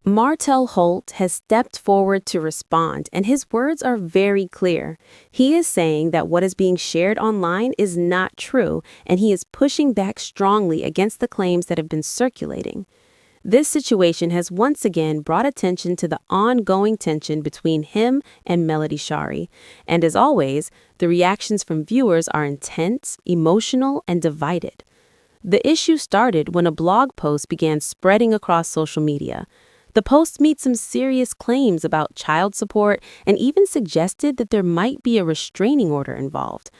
Martell Holt has stepped forward to respond, and his words are very clear. He is saying that what is being shared online is not true, and he is pushing back strongly against the claims that have been circulating. This situation has once again brought attention to the ongoing tension between him and Melody Shari, and as always, the reactions from viewers are intense, emotional, and divided. The issue started when a blog post began spreading across social media. The post made some serious claims about child support and even suggested that there might be a restraining order involved.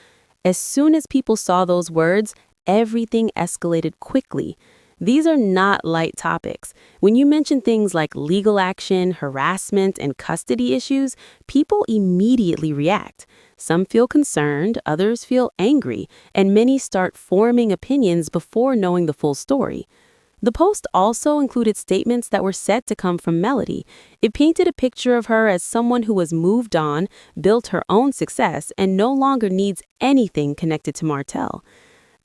As soon as people saw those words, everything escalated quickly. These are not light topics. When you mention things like legal action, harassment, and custody issues, people immediately react. Some feel concerned, others feel angry, and many start forming opinions before knowing the full story. The post also included statements that were said to come from Melody. It painted a picture of her as someone who has moved on, built her own success, and no longer needs anything connected to Martell.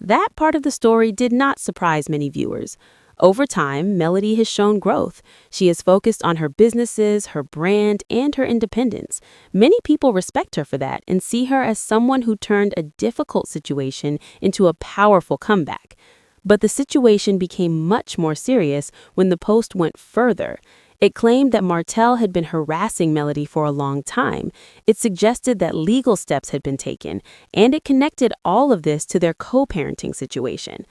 That part of the story did not surprise many viewers. Over time, Melody has shown growth. She has focused on her businesses, her brand, and her independence. Many people respect her for that and see her as someone who turned a difficult situation into a powerful comeback. But the situation became much more serious when the post went further. It claimed that Martell had been harassing Melody for a long time. It suggested that legal steps had been taken, and it connected all of this to their co-parenting situation.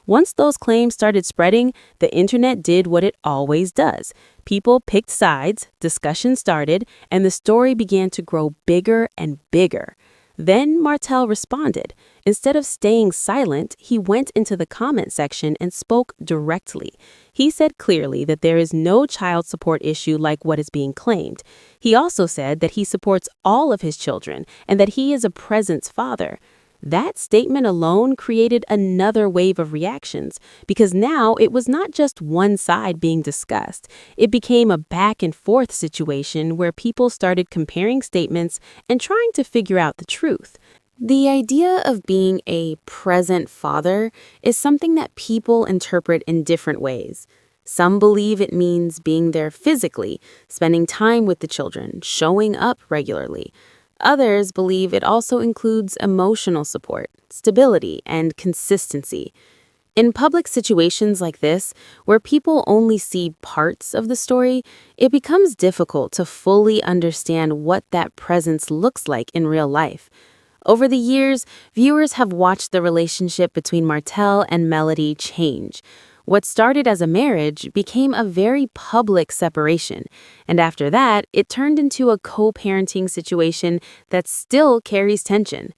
Once those claims started spreading, the internet did what it always does. People picked sides, discussion started, and the story began to grow bigger and bigger. Then Martell responded. Instead of staying silent, he went into the comment section and spoke directly. He said clearly that there is no child support issue like what is being claimed. He also said that he supports all of his children and that he is a present father. That statement alone created another wave of reactions because now it was not just one side being discussed. It became a back and forth situation where people started comparing statements and trying to figure out the truth. The idea of being a present father is something that people interpret in different ways. Some believe it means being there physically, spending time with the children, showing up regularly. Others believe it also includes emotional support, stability, and consistency. In public situations like this, where people only see parts of the story, it becomes difficult to fully understand what that presence looks like in real life. Over the years, viewers have watched the relationship between Martell and Melody change. What started as a marriage became a very public separation, and after that, it turned into a co-parenting situation that still carries tension.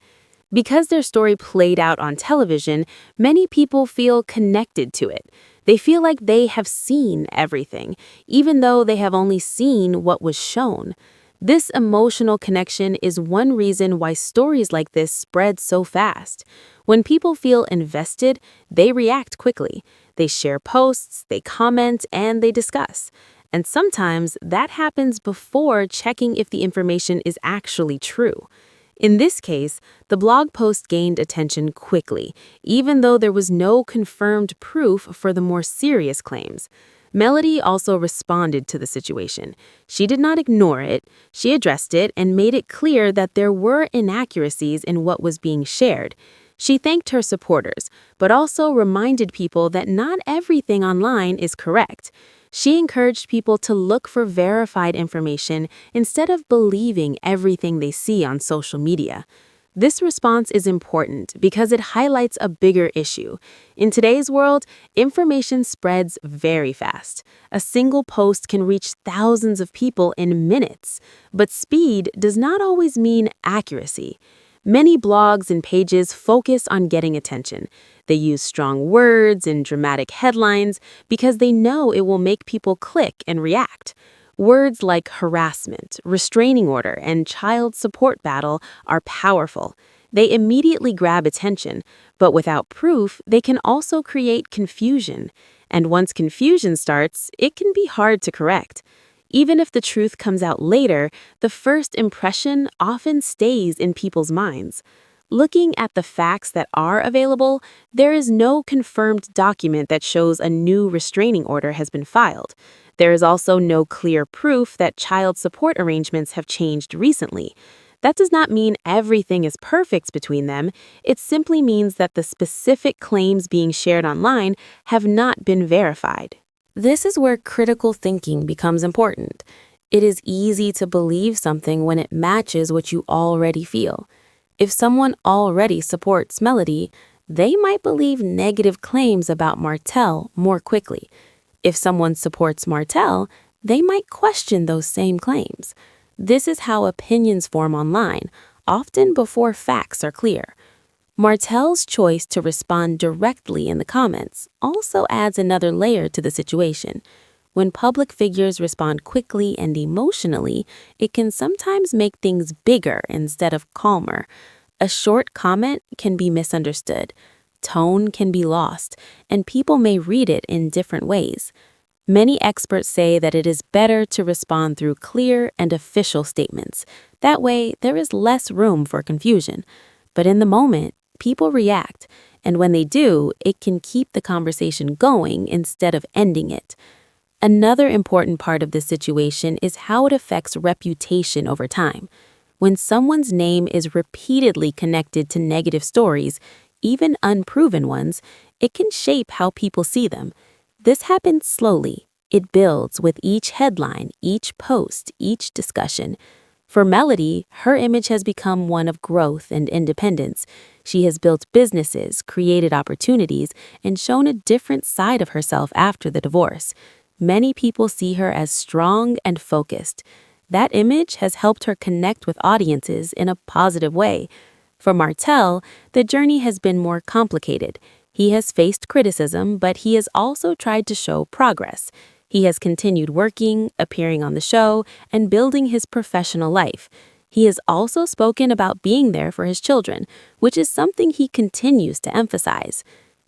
Because their story played out on television, many people feel connected to it. They feel like they have seen everything, even though they have only seen what was shown. This emotional connection is one reason why stories like this spread so fast. When people feel invested, they react quickly. They share posts, they comment, and they discuss. And sometimes that happens before checking if the information is actually true. In this case, the blog post gained attention quickly, even though there was no confirmed proof for the more serious claims. Melody also responded to the situation. She did not ignore it. She addressed it and made it clear that there were inaccuracies in what was being shared. She thanked her supporters, but also reminded people that not everything online is correct. She encouraged people to look for verified information instead of believing everything they see on social media. This response is important because it highlights a bigger issue. In today's world, information spreads very fast. A single post can reach thousands of people in minutes, but speed does not always mean accuracy. Many blogs and pages focus on getting attention. They use strong words and dramatic headlines because they know it will make people click and react. Words like harassment, restraining order, and child support battle are powerful. They immediately grab attention, but without proof, they can also create confusion. And once confusion starts, it can be hard to correct. Even if the truth comes out later, the first impression often stays in people's minds. Looking at the facts that are available, there is no confirmed document that shows a new restraining order has been filed. There is also no clear proof that child support arrangements have changed recently. That does not mean everything is perfect between them. It simply means that the specific claims being shared online have not been verified. This is where critical thinking becomes important. It is easy to believe something when it matches what you already feel. If someone already supports Melody, they might believe negative claims about Martell more quickly. If someone supports Martell, they might question those same claims. This is how opinions form online, often before facts are clear. Martell's choice to respond directly in the comments also adds another layer to the situation. When public figures respond quickly and emotionally, it can sometimes make things bigger instead of calmer. A short comment can be misunderstood, tone can be lost, and people may read it in different ways. Many experts say that it is better to respond through clear and official statements. That way, there is less room for confusion. But in the moment, people react, and when they do, it can keep the conversation going instead of ending it. Another important part of this situation is how it affects reputation over time. When someone's name is repeatedly connected to negative stories, even unproven ones, it can shape how people see them. This happens slowly. It builds with each headline, each post, each discussion. For Melody, her image has become one of growth and independence. She has built businesses, created opportunities, and shown a different side of herself after the divorce. Many people see her as strong and focused. That image has helped her connect with audiences in a positive way. For Martell, the journey has been more complicated. He has faced criticism, but he has also tried to show progress. He has continued working, appearing on the show, and building his professional life. He has also spoken about being there for his children, which is something he continues to emphasize.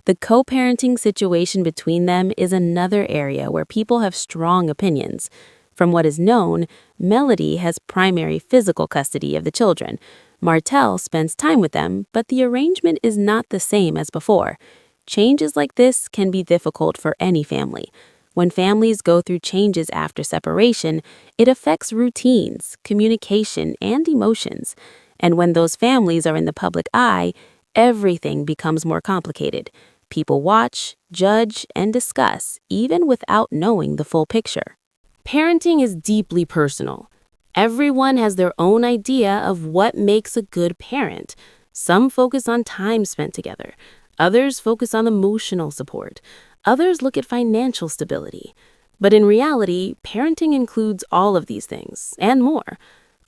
The co-parenting situation between them is another area where people have strong opinions. From what is known, Melody has primary physical custody of the children. Martell spends time with them, but the arrangement is not the same as before. Changes like this can be difficult for any family. When families go through changes after separation, it affects routines, communication, and emotions. And when those families are in the public eye, everything becomes more complicated. People watch, judge, and discuss, even without knowing the full picture. Parenting is deeply personal. Everyone has their own idea of what makes a good parent. Some focus on time spent together. Others focus on emotional support. Others look at financial stability. But in reality, parenting includes all of these things and more.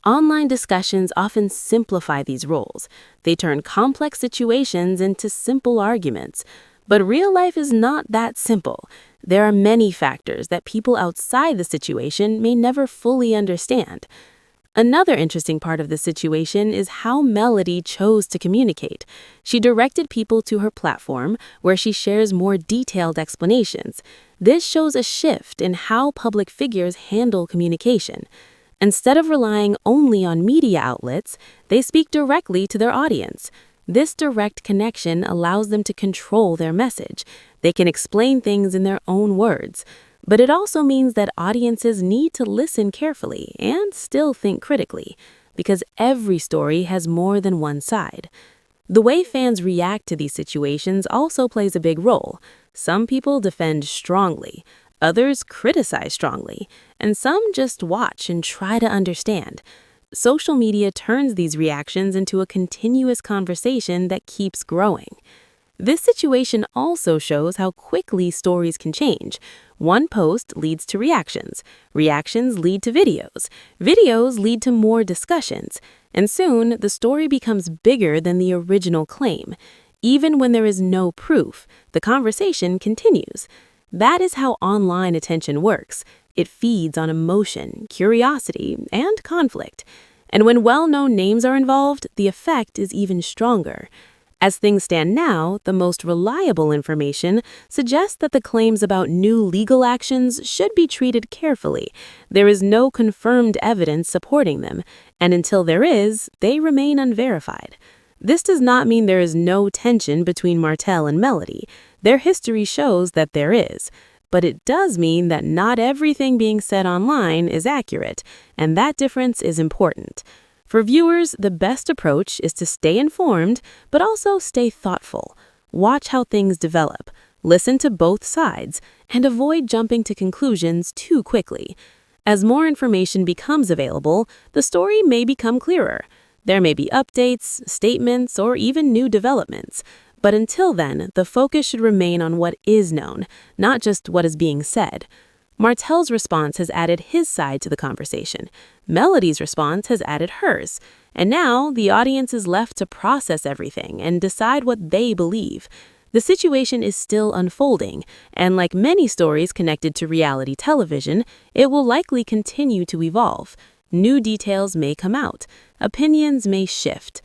Online discussions often simplify these roles. They turn complex situations into simple arguments. But real life is not that simple. There are many factors that people outside the situation may never fully understand. Another interesting part of the situation is how Melody chose to communicate. She directed people to her platform, where she shares more detailed explanations. This shows a shift in how public figures handle communication. Instead of relying only on media outlets, they speak directly to their audience. This direct connection allows them to control their message. They can explain things in their own words. But it also means that audiences need to listen carefully and still think critically, because every story has more than one side. The way fans react to these situations also plays a big role. Some people defend strongly, others criticize strongly, and some just watch and try to understand. Social media turns these reactions into a continuous conversation that keeps growing. This situation also shows how quickly stories can change. One post leads to reactions. Reactions lead to videos. Videos lead to more discussions. And soon, the story becomes bigger than the original claim. Even when there is no proof, the conversation continues. That is how online attention works. It feeds on emotion, curiosity, and conflict. And when well-known names are involved, the effect is even stronger. As things stand now, the most reliable information suggests that the claims about new legal actions should be treated carefully. There is no confirmed evidence supporting them, and until there is, they remain unverified. This does not mean there is no tension between Martell and Melody. Their history shows that there is. But it does mean that not everything being said online is accurate, and that difference is important. For viewers, the best approach is to stay informed, but also stay thoughtful. Watch how things develop, listen to both sides, and avoid jumping to conclusions too quickly. As more information becomes available, the story may become clearer. There may be updates, statements, or even new developments. But until then, the focus should remain on what is known, not just what is being said. Martell's response has added his side to the conversation. Melody's response has added hers. And now, the audience is left to process everything and decide what they believe. The situation is still unfolding, and like many stories connected to reality television, it will likely continue to evolve. New details may come out. Opinions may shift.